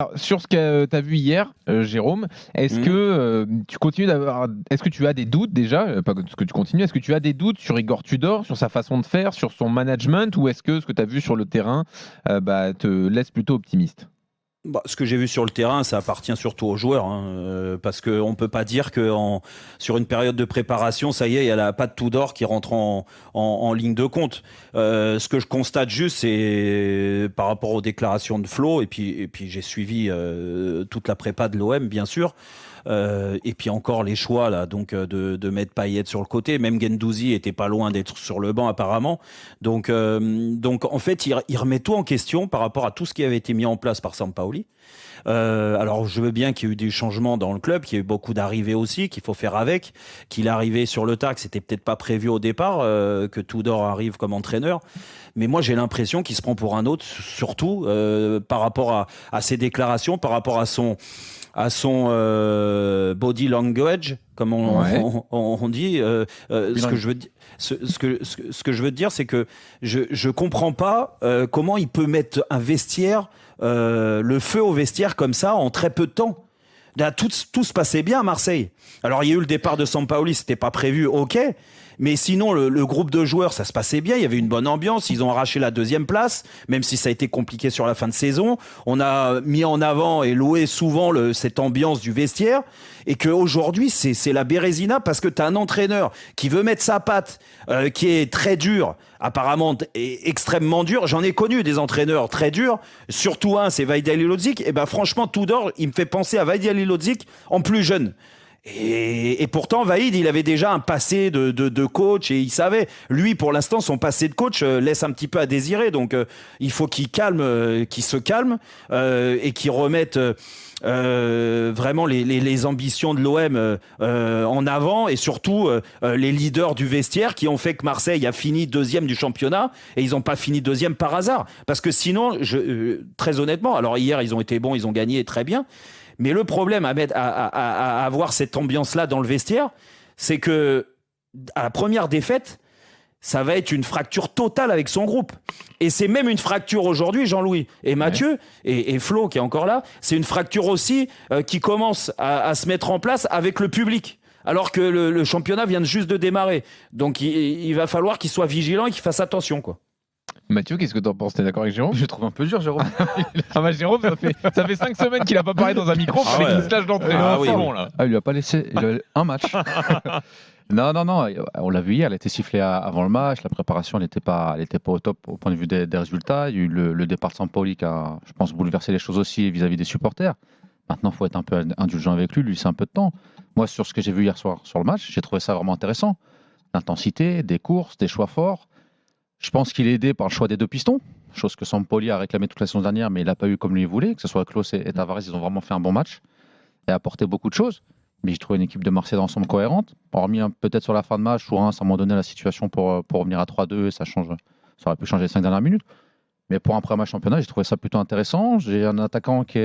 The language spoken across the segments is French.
Alors, sur ce que tu as vu hier, Jérôme, est-ce que tu continues d'avoir. Est-ce que tu as des doutes déjà pas ce que tu continues, est-ce que tu as des doutes sur Igor Tudor, sur sa façon de faire, sur son management, ou est-ce que ce que tu as vu sur le terrain te laisse plutôt optimiste? Bah, ce que j'ai vu sur le terrain, ça appartient surtout aux joueurs, hein, parce qu'on ne peut pas dire que sur une période de préparation, ça y est, il y a la patte Tudor qui rentre en ligne de compte. Ce que je constate juste, c'est par rapport aux déclarations de Flo, et puis j'ai suivi toute la prépa de l'OM, bien sûr. Et puis encore les choix là, donc de mettre Payet sur le côté. Même Guendouzi était pas loin d'être sur le banc apparemment. Donc en fait, il remet tout en question par rapport à tout ce qui avait été mis en place par Sampaoli. Alors je veux bien qu'il y ait eu des changements dans le club, qu'il y ait eu beaucoup d'arrivées aussi, qu'il faut faire avec, qu'il est arrivé sur le tard, que c'était peut-être pas prévu au départ, que Tudor arrive comme entraîneur. Mais moi j'ai l'impression qu'il se prend pour un autre, surtout par rapport à ses déclarations, par rapport à son body language, comme Ouais. on dit. Ce que je veux dire, ce que je veux te dire, c'est que je comprends pas comment il peut mettre un vestiaire, le feu au vestiaire comme ça en très peu de temps. Là, tout se passait bien à Marseille. Alors il y a eu le départ de Sampaoli, c'était pas prévu, ok. Mais sinon, le groupe de joueurs, ça se passait bien. Il y avait une bonne ambiance. Ils ont arraché la 2e place, même si ça a été compliqué sur la fin de saison. On a mis en avant et loué souvent cette ambiance du vestiaire. Et qu'aujourd'hui, c'est la Bérésina, parce que tu as un entraîneur qui veut mettre sa patte, qui est très dur, apparemment extrêmement dur. J'en ai connu des entraîneurs très durs. Surtout un, c'est Vaidi Halilhodžić. Et ben franchement, Tudor, il me fait penser à Vaidi Halilhodžić en plus jeune. Et pourtant, Vaïd, il avait déjà un passé de coach, et il savait. Lui, pour l'instant, son passé de coach laisse un petit peu à désirer. Donc, il faut qu'il se calme et qu'il remette vraiment les ambitions de l'OM en avant, et surtout les leaders du vestiaire qui ont fait que Marseille a fini 2e du championnat, et ils n'ont pas fini 2e par hasard. Parce que sinon, très honnêtement, alors hier, ils ont été bons, ils ont gagné très bien. Mais le problème à avoir cette ambiance-là dans le vestiaire, c'est que à la première défaite, ça va être une fracture totale avec son groupe. Et c'est même une fracture aujourd'hui, Jean-Louis et Mathieu, et Flo qui est encore là, c'est une fracture aussi qui commence à se mettre en place avec le public. Alors que le championnat vient juste de démarrer. Donc il va falloir qu'il soit vigilant et qu'il fasse attention, quoi. Mathieu, qu'est-ce que tu en penses? T'es d'accord avec Jérôme? Je le trouve un peu dur, Jérôme. Ah bah Jérôme, ça fait 5 semaines qu'il a pas parlé dans un micro, Ah fallait ouais. qu'il se lâche d'entrée. Ah oui, C'est oui. bon, là. Ah, il lui a pas laissé un match. Non, on l'a vu hier, elle a été sifflée avant le match, la préparation, elle n'était pas au top au point de vue des résultats. Il y a eu le départ de Sampaoli qui a, je pense, bouleversé les choses aussi vis-à-vis des supporters. Maintenant, il faut être un peu indulgent avec lui, c'est un peu de temps. Moi, sur ce que j'ai vu hier soir sur le match, j'ai trouvé ça vraiment intéressant. L'intensité, des courses, des choix forts. Je pense qu'il est aidé par le choix des 2 pistons, chose que Sampaoli a réclamé toute la saison dernière, mais il n'a pas eu comme lui voulait, que ce soit Klose et Tavares, ils ont vraiment fait un bon match et apporté beaucoup de choses. Mais j'ai trouvé une équipe de Marseille d'ensemble cohérente, hormis peut-être sur la fin de match où à un moment donné la situation pour revenir à 3-2, et ça aurait pu changer les 5 dernières minutes. Mais pour un pré-match championnat, j'ai trouvé ça plutôt intéressant. J'ai un attaquant qui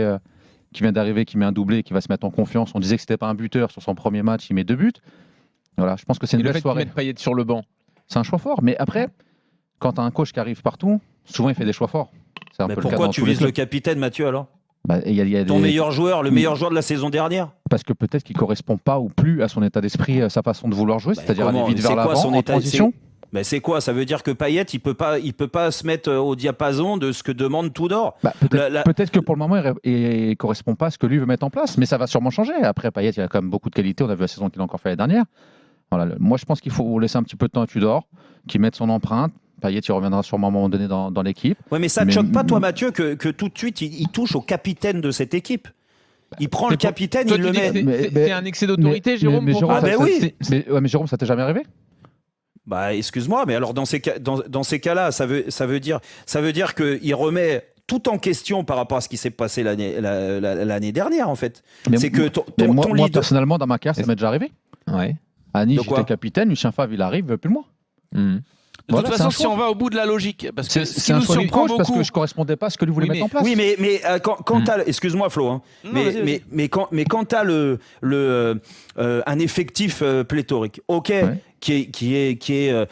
vient d'arriver, qui met un doublé, qui va se mettre en confiance. On disait que c'était pas un buteur sur son premier match, il met 2 buts. Voilà, je pense que c'est Et une le belle fait qu'il soirée. mette Payet sur le banc. C'est un choix fort, mais après, quand tu as un coach qui arrive partout, souvent il fait des choix forts. C'est un Mais peu le cas pourquoi dans tu tous les vises le clubs. capitaine, Mathieu, alors? Bah, il y a Ton meilleur joueur, le Oui. meilleur joueur de la saison dernière? Parce que peut-être qu'il correspond pas ou plus à son état d'esprit, à sa façon de vouloir jouer, c'est-à-dire aller vite vers l'avant, en transition. Mais c'est quoi? Ça veut dire que Payet, il peut pas se mettre au diapason de ce que demande Tudor. Bah, peut-être que pour le moment, il correspond pas à ce que lui veut mettre en place, mais ça va sûrement changer. Après, Payet, il a quand même beaucoup de qualité. On a vu la saison qu'il a encore fait l'année dernière. Voilà, moi, je pense qu'il faut laisser un petit peu de temps à Tudor, qu'il mette son empreinte. Payet, il reviendra sûrement à un moment donné dans l'équipe. Ouais, mais ça ne te choque pas, toi, Mathieu, que tout de suite, il touche au capitaine de cette équipe? Il prend le capitaine, Toi, il tu le dis que met. c'est un excès d'autorité, Jérôme, pour toi? Ah ben oui. Mais Jérôme, ça t'est jamais arrivé? Bah, excuse-moi, mais alors dans ces cas-là, ça veut dire qu'il remet tout en question par rapport à ce qui s'est passé l'année dernière, en fait. C'est que ton moi, leader. personnellement, dans ma carrière, ça m'est déjà arrivé. Ouais. À Nice, De quoi? j'étais capitaine, Lucien Favre, il arrive, il veut plus de moi. De Voilà, toute c'est un façon, si choix. on va au bout de la logique, parce que ce C'est qui un nous choix du surprend coach parce beaucoup, que je correspondais pas à ce que lui voulait Oui, mettre en place. Oui, mais quand t'as, excuse-moi Flo, hein, Non, vas-y, vas-y. mais quand t'as un effectif pléthorique, ok, Ouais. qui est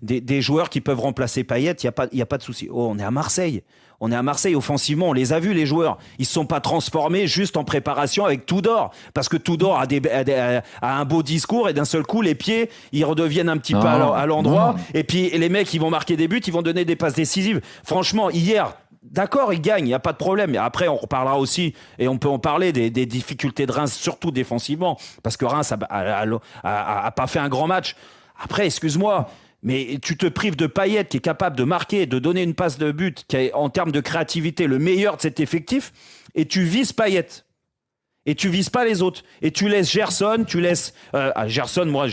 des joueurs qui peuvent remplacer Payet, il y a pas de souci. Oh, on est à Marseille. On est à Marseille, offensivement, on les a vus, les joueurs. Ils ne se sont pas transformés juste en préparation avec Tudor. Parce que Tudor a un beau discours et d'un seul coup, les pieds, ils redeviennent un petit peu à l'endroit. Et puis, les mecs, ils vont marquer des buts, ils vont donner des passes décisives. Franchement, hier, d'accord, ils gagnent, il n'y a pas de problème. Et après, on reparlera aussi, et on peut en parler, des difficultés de Reims, surtout défensivement. Parce que Reims a pas fait un grand match. Après, excuse-moi, mais tu te prives de Payet qui est capable de marquer, de donner une passe de but, qui est en termes de créativité le meilleur de cet effectif, et tu vises Payet. Et tu vises pas les autres. Et tu laisses Gerson, Gerson, moi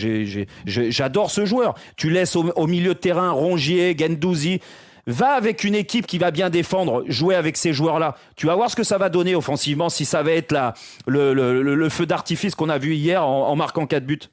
j'adore ce joueur. Tu laisses au milieu de terrain Rongier, Guendouzi. Va avec une équipe qui va bien défendre, jouer avec ces joueurs-là. Tu vas voir ce que ça va donner offensivement, si ça va être le feu d'artifice qu'on a vu hier en marquant 4 buts.